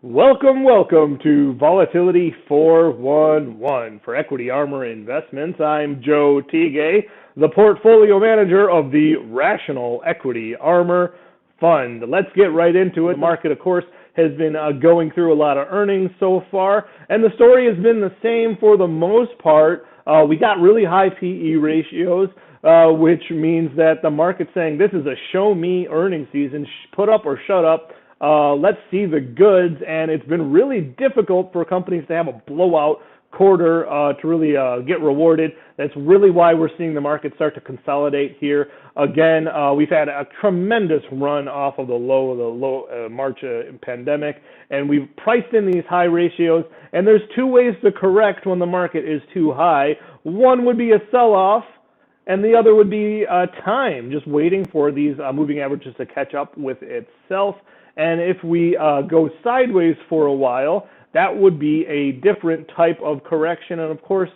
Welcome to Volatility 411 for Equity Armor Investments. I'm Joe Tigay, the portfolio manager of the Rational Equity Armor Fund. Let's get right into it. The market, of course, has been going through a lot of earnings so far, and the story has been the same for the most part. We got really high PE ratios, which means that the market's saying this is a show me earnings season, put up or shut up. Let's see the goods, and it's been really difficult for companies to have a blowout quarter to really get rewarded. That's really why we're seeing the market start to consolidate here. Again, we've had a tremendous run off of the low March pandemic, and we've priced in these high ratios, and there's two ways to correct when the market is too high. One would be a sell-off, and the other would be time, just waiting for these moving averages to catch up with itself. And if we go sideways for a while, that would be a different type of correction. And of course,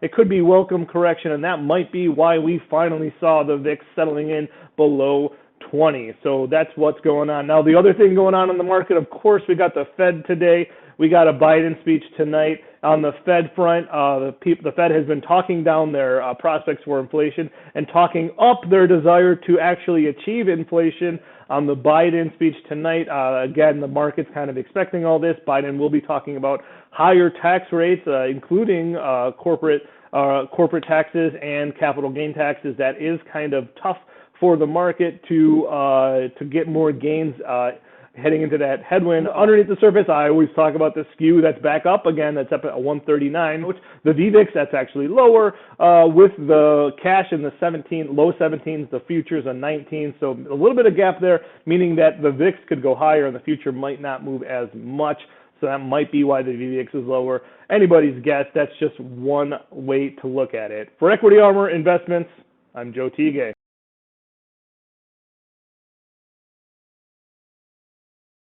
it could be welcome correction, and that might be why we finally saw the VIX settling in below 20. So that's what's going on. Now, the other thing going on in the market, of course, we got the Fed today. We got a Biden speech tonight. On the Fed front, the Fed has been talking down their prospects for inflation and talking up their desire to actually achieve inflation. On the Biden speech tonight, again, the market's kind of expecting all this. Biden will be talking about higher tax rates, including corporate taxes and capital gain taxes. That is kind of tough for the market to get more gains heading into that headwind. Underneath the surface, I always talk about the skew that's back up again. That's up at 139, which the VIX, that's actually lower. With the cash in the low 17s, the futures a 19. So a little bit of gap there, meaning that the VIX could go higher and the future might not move as much. So that might be why the VIX is lower. Anybody's guess. That's just one way to look at it. For Equity Armor Investments, I'm Joe Tigay.